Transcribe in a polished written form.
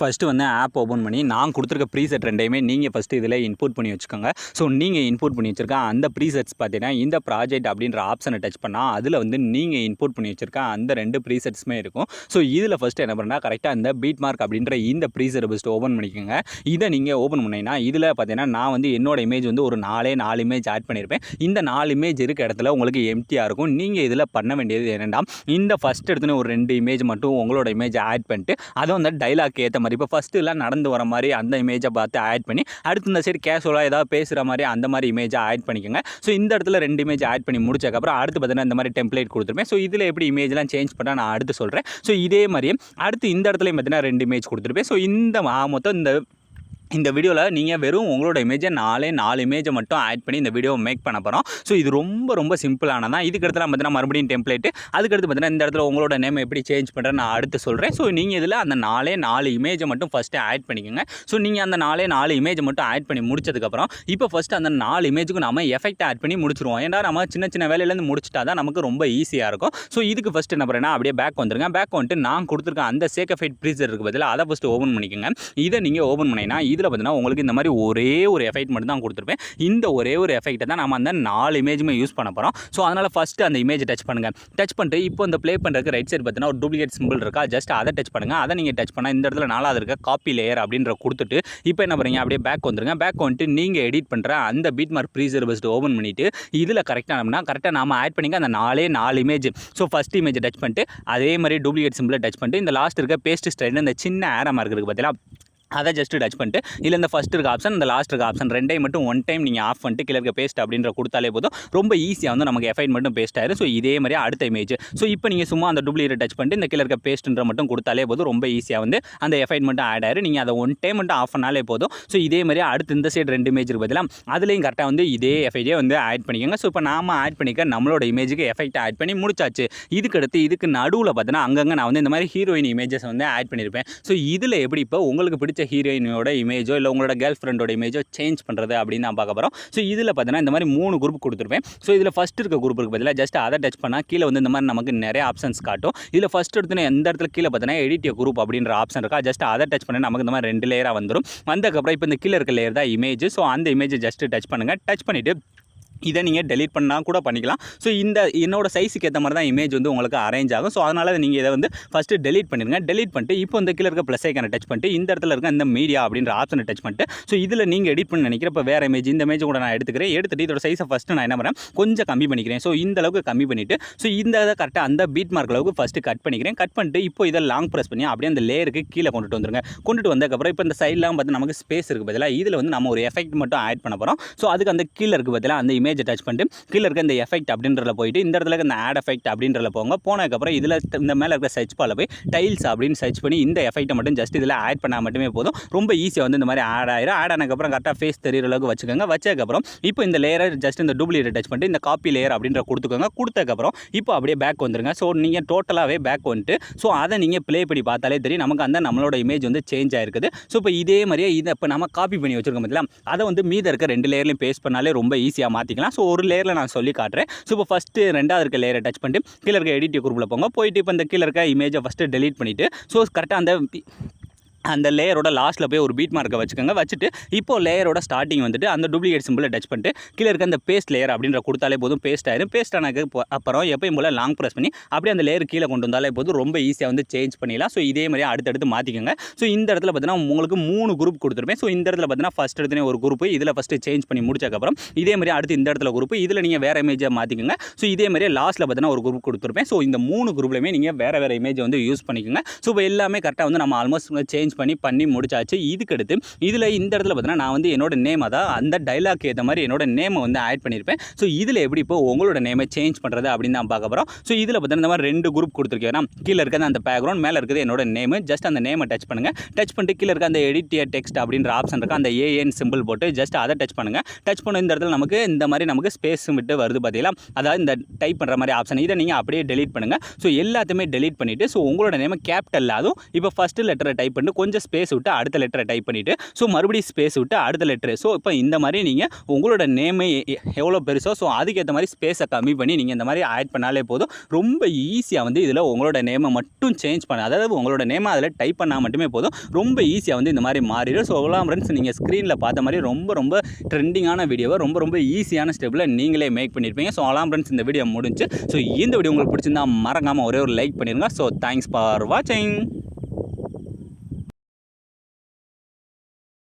First வந்து app open பண்ணி நான் கொடுத்துருக்க ப்ரீசெட் ரெண்டையுமே நீங்கள் ஃபஸ்ட்டு இதில் இன்புட் பண்ணி வச்சுக்கோங்க. ஸோ நீங்கள் இன்புட் பண்ணி வச்சுருக்க அந்த ப்ரீசெட்ஸ் பார்த்தீங்கன்னா இந்த ப்ராஜெக்ட் அப்படின்ற ஆப்ஷனை டச் பண்ணால் அதில் வந்து நீங்கள் இன்புட் பண்ணி வச்சுருக்க அந்த 2 ப்ரீசெட்ஸுமே இருக்கும். ஸோ இதில் ஃபஸ்ட்டு என்ன பண்ணால் கரெக்டாக இந்த பீட் மார்க் அப்படின்ற இந்த ப்ரீசெட் ஃபஸ்ட்டு ஓப்பன் பண்ணிக்கோங்க. இதை நீங்கள் ஓப்பன் பண்ணிங்கன்னா இதில் பார்த்தீங்கன்னா நான் வந்து என்னோட இமேஜ் வந்து ஒரு 4 இமேஜ் ஆட் பண்ணியிருப்பேன். இந்த 4 இமேஜ் இருக்க இடத்துல உங்களுக்கு எம்டியாக இருக்கும். நீங்கள் இதில் பண்ண வேண்டியது என்னென்னா இந்த ஃபஸ்ட் எடுத்துன்னு ஒரு 2 இமேஜ் மட்டும் உங்களோட இமேஜை ஆட் பண்ணிட்டு அதை வந்து டைலாக் ஏற்ற மாதிரி இப்போ ஃபஸ்ட்டுலாம் நடந்து வர மாதிரி அந்த இமேஜை பார்த்து ஆட் பண்ணி அடுத்து இந்த சைடு கேஷுவலாக ஏதாவது பேசுகிற மாதிரி அந்த மாதிரி இமேஜை ஆட் பண்ணிக்கோங்க. ஸோ இந்த இடத்துல 2 இமேஜ் ஆட் பண்ணி முடிச்சக்கப்புறம் அடுத்து பார்த்தீங்கன்னா இந்த மாதிரி டெம்ப்ளேட் கொடுத்துருப்பேன். ஸோ இதில் எப்படி இமேஜ்லாம் சேஞ்ச் பண்ணால் நான் அடுத்து சொல்கிறேன். ஸோ இதே மாதிரியே அடுத்து இந்த இடத்துலையும் பார்த்தீங்கன்னா 2 இமேஜ் கொடுத்துருப்பேன். ஸோ இந்த மொத்தம் இந்த வீடியோவில் நீங்கள் வெறும் உங்களோட இமேஜை 4 இமேஜை மட்டும் ஆட் பண்ணி இந்த வீடியோவை மேக் பண்ண போகிறோம். ஸோ இது ரொம்ப சிம்பிளானதான். இதுக்கு இடத்துல பார்த்தீங்கன்னா மறுபடியும் டெம்ப்ளேட்டு அதுக்கடுத்து பார்த்தீங்கன்னா இந்த இடத்துல உங்களோட நேம் எப்படி சேஞ்ச் பண்ணுறேன்னு நான் அடுத்து சொல்கிறேன். ஸோ நீங்கள் இதில் அந்த 4 இமேஜை மட்டும் ஃபஸ்ட்டு ஆட் பண்ணிக்கோங்க. ஸோ நீங்கள் அந்த 4 இமேஜை மட்டும் ஆட் பண்ணி முடிச்சதுக்கப்புறம் இப்போ ஃபஸ்ட்டு அந்த 4 இமேஜுக்கு நம்ம எஃபெக்ட் ஆட் பண்ணி முடிச்சிருவோம். ஏன்னா நம்ம சின்ன வேலையிலேருந்து முடிச்சிட்டா தான் நமக்கு ரொம்ப ஈஸியாக இருக்கும். ஸோ இதுக்கு ஃபஸ்ட்டு என்ன பண்ணுறேன்னா அப்படியே பேக் வந்துருங்க. பேக் வந்துட்டு நான் கொடுத்துருக்க அந்த சேக்கஃபைட் ப்ரீசர் இருக்குது பதில் அதை ஃபஸ்ட்டு ஓப்பன் பண்ணிக்கோங்க. இதை நீங்கள் ஓப்பன் பண்ணிங்கன்னா இதில் பார்த்தீங்கன்னா உங்களுக்கு இந்த மாதிரி ஒரே ஒரு எஃபெக்ட் மட்டும் தான் கொடுத்துருப்பேன். இந்த ஒரே ஒரு எஃபெக்ட்டை தான் நம்ம அந்த 4 இமேஜுமே யூஸ் பண்ண போகிறோம். ஸோ அதனால் ஃபஸ்ட்டு அந்த இமேஜை டச் பண்ணுங்கள். டச் பண்ணிட்டு இப்போ இந்த ப்ளே பண்ணுறதுக்கு ரைட் சைடு பார்த்தீங்கன்னா ஒரு டூப்ளிகேட் சிம்பிள் இருக்கா, ஜஸ்ட் அதை டச் பண்ணுங்கள். அதை நீங்கள் டச் பண்ணால் இந்த இடத்துல 4வது இருக்க காப்பி லேயர் அப்படின்ற கொடுத்துட்டு இப்போ என்ன பண்ணுறீங்க அப்படியே பேக் வந்துருங்க. பேக் வந்துட்டு நீங்கள் எடிட் பண்ணுற அந்த பீட் மார்க் ப்ரீசர் ஃபஸ்ட்டு ஓப்பன் பண்ணிவிட்டு இதில் கரெக்டாக நாம ஆட் பண்ணிக்க அந்த 4 இமேஜ். ஸோ ஃபஸ்ட் இமேஜை டச் பண்ணிட்டு அதே மாதிரி டூப்ளிகேட் சிம்பிளை டச் பண்ணிட்டு இந்த லாஸ்ட் இருக்க பேஸ்ட் ஸ்டைல் இந்த சின்ன ஆரோ மார்க் இருக்குது பார்த்தீங்களா, அதை ஜஸ்ட்டு டச் பண்ணிட்டு இல்லை இந்த ஃபஸ்ட் இருக்க ஆப்ஷன் இந்த லாஸ்ட் இருக்க ஆப்ஷன் ரெண்டையும் மட்டும் ஒன் டைம் நீங்கள் ஆஃப் பண்ணிட்டு கீழே இருக்க பேஸ்ட் அப்படின்ற கொடுத்தாலே போதும். ரொம்ப ஈஸியாக வந்து நமக்கு எஃபெக்ட் மட்டும் பேஸ்ட் ஆயிடும். ஸோ இதே மாதிரி அடுத்த இமேஜ். ஸோ இப்போ நீங்கள் சும்மா அந்த டூப்ளிகேட் டச் பண்ணிட்டு இந்த கீழே இருக்க பேஸ்ட்ன்ற மட்டும் கொடுத்தாலே போதும். ரொம்ப ஈஸியாக வந்து அந்த எஃபெக்ட் மட்டும் ஆட் ஆயிடும். நீங்கள் அதை ஒன் டைம் மட்டும் ஆஃப் பண்ணாலே போதும். ஸோ இதே மாதிரி அடுத்து இந்த சைடு 2 இமேஜ் இருக்குது பார்த்தீங்களா, அதுலேயும் கரெக்டாக வந்து இதே எஃபெக்டே வந்து ஆட் பண்ணிக்கோங்க. ஸோ இப்போ நாம ஆட் பண்ணிக்க நம்மளோட இமேஜுக்கு எஃபெக்ட் ஆட் பண்ணி முடிச்சாச்சு. இதுக்கு நடுவில் பார்த்தீங்கன்னா அங்கங்கே நான் வந்து இந்த மாதிரி ஹீரோயின் இமேஜஸ் வந்து ஆட் பண்ணியிருப்பேன். ஸோ இதில் எப்படி இப்போ உங்களுக்கு பிடிச்ச ஹீரோயினோட இமேஜோ இல்லை உங்களோட கேர்ள் ஃப்ரெண்டோட இமேஜோ சேஞ்ச் பண்ணுறது அப்படின்னு நான் பார்க்க போகிறோம். ஸோ இதில் பார்த்தீங்கன்னா இந்த மாதிரி 3 குரூப் கொடுத்துருப்பேன். ஸோ இதில் ஃபஸ்ட் இருக்க குரூப்புக்கு பதிலாக ஜஸ்ட் அதை டச் பண்ணால் கீழே வந்து இந்த மாதிரி நமக்கு நிறைய ஆப்ஷன்ஸ் காட்டும். இதில் ஃபஸ்ட் எடுத்துன்னு எந்த இடத்துல கீழே பார்த்தீங்கன்னா எடிட் குரூப் அப்படின்ற ஆப்ஷன் இருக்கா, ஜஸ்ட் அதை டச் பண்ணி நமக்கு இந்த மாதிரி 2 லேயராக வந்துடும். வந்ததுக்கப்புறம் இப்போ இந்த கீழே இருக்க லேயர் தான் இமேஜ். ஸோ அந்த இமேஜை ஜஸ்ட் டச் பண்ணுங்கள். டச் பண்ணிவிட்டு இதை நீங்கள் டெலிட் பண்ணால் கூட பண்ணிக்கலாம். ஸோ என்னோட சைஸுக்கு ஏற்ற மாதிரி தான் இமேஜ் வந்து உங்களுக்கு அரேஞ்ச் ஆகும். ஸோ அதனால் நீங்கள் இதை வந்து ஃபஸ்ட்டு டெலிட் பண்ணிடுங்க. டெலிட் பண்ணிட்டு இப்போ இந்த கீழே இருக்க ப்ளஸ் ஐக்கானை டச் பண்ணிட்டு இந்த இடத்துல இருக்க இந்த மீடியா அப்படின்ற ஆப்ஷனை டச் பண்ணிட்டு ஸோ இதில் நீங்கள் எடிட் பண்ணி நினைக்கிறேன். இப்போ வேறு இமேஜ் இந்த இமேஜ் கூட நான் எடுத்துகிட்டு இதோட சைஸை ஃபஸ்ட்டு நான் என்ன பண்ணுறேன் கொஞ்சம் கம்மி பண்ணிக்கிறேன். ஸோ இந்த அளவுக்கு கம்மி பண்ணிவிட்டு ஸோ இந்த இதை கரெக்டாக அந்த பீட் மார்க் அளவுக்கு ஃபஸ்ட்டு கட் பண்ணிக்கிறேன். கட் பண்ணிட்டு இப்போ இதை லாங் ப்ரெஸ் பண்ணி அப்படியே அந்த லேயருக்கு கீழே கொண்டுட்டு வந்துருங்க. கொண்டுட்டு வந்ததுக்கப்புறம் இப்போ இந்த சைட்லாம் பார்த்து நமக்கு ஸ்பேஸ் இருக்குது பதிலாக இதில் வந்து நம்ம ஒரு எஃபெக்ட் மட்டும் ஆட் பண்ண போகிறோம். ஸோ அதுக்கு அந்த கீழே இருக்குது பதிலாக அந்த இமேஜை டச் பண்ணிட்டு கீழே இருக்க இந்த எஃபெக்ட் அப்படின்றத போயிட்டு இந்த இடத்துல இந்த ஆட் எஃபெக்ட் அப்படின்றத போனதுக்கப்புறம் இதில் இந்த மேலே இருக்க சர்ச் பால போய் டைல்ஸ் அப்படின்னு சர்ச் பண்ணி இந்த எஃபெக்ட்டை மட்டும் ஜஸ்ட் இதில் ஆட் பண்ணால் மட்டுமே போதும். ரொம்ப ஈஸியாக வந்து இந்த மாதிரி ஆட் ஆயிரும். ஆட் ஆனதுக்கப்புறம் கரெக்டாக ஃபேஸ் தெரிகிற அளவுக்கு வச்சுக்கோங்க. வச்சதுக்கப்புறம் இப்போ இந்த லேயரை ஜஸ்ட் இந்த டூப்ளிகேட் டச் பண்ணிட்டு இந்த காப்பி லேயர் அப்படின்ற கொடுத்துக்கோங்க. கொடுத்ததுக்கப்புறம் இப்போ அப்படியே பேக் வந்துருங்க. ஸோ நீங்கள் டோட்டலாகவே பேக் வந்துட்டு ஸோ அதை நீங்கள் ப்ளே பண்ணி பார்த்தாலே தெரியும் நமக்கு அந்த நம்மளோட இமேஜ் வந்து சேஞ்ச் ஆயிருக்குது. ஸோ இப்போ இதே மாதிரியே இதை இப்போ நம்ம காப்பி பண்ணி வச்சுருக்கோம் பார்த்தீங்களா, அதை வந்து மீத இருக்க 2 லேயர்லையும் பேஸ்ட் பண்ணாலே ரொம்ப ஈஸியாக மாற்றிக்கலாம். ஸோ ஒரு லேயரில் நான் சொல்லி காட்டுறேன். ஸோ இப்போ ஃபஸ்ட்டு 2வது இருக்க லேயரை டச் பண்ணிட்டு கீழே இருக்க எடிட் குரூப்பில் போங்க. போயிட்டு இப்போ இந்த கீழே இருக்க இமேஜை ஃபஸ்ட்டு டெலிட் பண்ணிவிட்டு ஸோ கரெக்டாக அந்த லேயரோட லாஸ்ட்டில் போய் ஒரு பீட் மார்க்கை வச்சுக்கோங்க. வச்சுட்டு இப்போ லேயரோட ஸ்டார்டிங் வந்துட்டு அந்த டூப்ளிகேட் சிம்பிளை டச் பண்ணிட்டு கீழே இருக்க அந்த பேஸ்ட் லேயர் அப்படின்ற கொடுத்தாலே போதும் பேஸ்ட் ஆயிரும். பேஸ்ட் ஆனதுக்கு அப்புறம் எப்பயும் போல் லாங் ப்ரெஸ் பண்ணி அப்படியே அந்த லேயர் கீழே கொண்டு வந்தாலே போதும். ரொம்ப ஈஸியாக வந்து சேஞ்ச் பண்ணிடலாம். ஸோ இதே மாதிரி அடுத்தடுத்து மாற்றிக்கோங்க. ஸோ இந்த இடத்துல பார்த்தீங்கன்னா உங்களுக்கு 3 குரூப் கொடுத்துருப்பேன். ஸோ இந்த இடத்துல பார்த்தீங்கன்னா ஃபஸ்ட் எடுத்துனே ஒரு குரூப் இதில் ஃபஸ்ட்டு சேஞ்ச் பண்ணி முடிச்சக்கப்புறம் இதே மாதிரி அடுத்து இந்த இடத்துல குரூப் இதில் நீங்கள் வேறு இமேஜை மாற்றிக்கோங்க. ஸோ இதே மாதிரி லாஸ்ட்டில் பார்த்தீங்கன்னா ஒரு குரூப் கொடுத்துருப்பேன். ஸோ இந்த 3 குரூப்லையுமே நீங்கள் வேறு இமேஜை வந்து யூஸ் பண்ணிக்கோங்க. ஸோ இப்போ எல்லாமே கரெக்டாக வந்து நம்ம ஆல்மோஸ்ட் சேஞ்ச் பண்ணி முடிச்சாச்சு. இதுக்கடுத்து இதில் இந்த இடத்துல பார்த்தீங்கன்னா நான் வந்து என்னோட நேம் அதான் அந்த டைலாக் ஏற்ற மாதிரி என்னோட நேமை வந்து ஆட் பண்ணியிருப்பேன். ஸோ இதில் எப்படி இப்போ உங்களோட நேமை சேஞ்ச் பண்ணுறது அப்படின்னு தான் பார்க்க போகிறோம். ஸோ இதில் பார்த்தீங்கன்னா இந்த மாதிரி 2 குரூப் கொடுத்துருக்கேன். கீழே இருக்கிறது அந்த பேக்ரவுண்ட், மேலே இருக்குது என்னோட நேம். ஜஸ்ட் அந்த நேமை டச் பண்ணுங்கள். டச் பண்ணிட்டு கீழே இருக்க அந்த எடிட் டெக்ஸ்ட் அப்படின்ற ஆப்ஷன் இருக்குது, அந்த ஏஎன் சிம்பிள் போட்டு ஜஸ்ட் அதை டச் பண்ணுங்கள். டச் பண்ண இந்த இடத்துல நமக்கு இந்த மாதிரி நமக்கு ஸ்பேஸ் விட்டு வருது பார்த்தீங்களா, அதாவது இந்த டைப் பண்ணுற மாதிரி ஆப்ஷன். இதை நீங்கள் அப்படியே டெலிட் பண்ணுங்கள். ஸோ எல்லாத்தையுமே டெலிட் பண்ணிவிட்டு ஸோ உங்களோட நேமை கேபிட்டல் அதுவும் இப்போ ஃபஸ்ட்டு லெட்டரை டைப் பண்ணிட்டு கொஞ்சம் ஸ்பேஸ் விட்டு அடுத்த லெட்டரை டைப் பண்ணிவிட்டு ஸோ மறுபடியும் ஸ்பேஸ் விட்டு அடுத்த லெட்ரு. ஸோ இப்போ இந்த மாதிரி நீங்கள் உங்களோட நேமை எவ்வளோ பெருசோ ஸோ அதுக்கேற்ற மாதிரி ஸ்பேஸை கம்மி பண்ணி நீங்கள் இந்த மாதிரி ஆட் பண்ணாலே போதும். ரொம்ப ஈஸியாக வந்து இதில் உங்களோட நேமை மட்டும் சேஞ்ச் பண்ண, அதாவது உங்களோட நேமை அதில் டைப் பண்ணால் மட்டுமே போதும். ரொம்ப ஈஸியாக வந்து இந்த மாதிரி மாறிடும். ஸோ அவ்வளோ ஃப்ரெண்ட்ஸ், நீங்கள் ஸ்க்ரீனில் பார்த்த மாதிரி ரொம்ப ட்ரெண்டிங்கான வீடியோவை ரொம்ப ஈஸியான ஸ்டெப்பில் நீங்களே மேக் பண்ணியிருப்பீங்க. ஸோ அவ்வளோ ஃப்ரெண்ட்ஸ், இந்த வீடியோ முடிஞ்சு. ஸோ இந்த வீடியோ உங்களுக்கு பிடிச்சிருந்தா மறக்காமல் ஒரே ஒரு லைக் பண்ணிடுங்க. ஸோ தேங்க்ஸ் ஃபார் வாட்சிங்.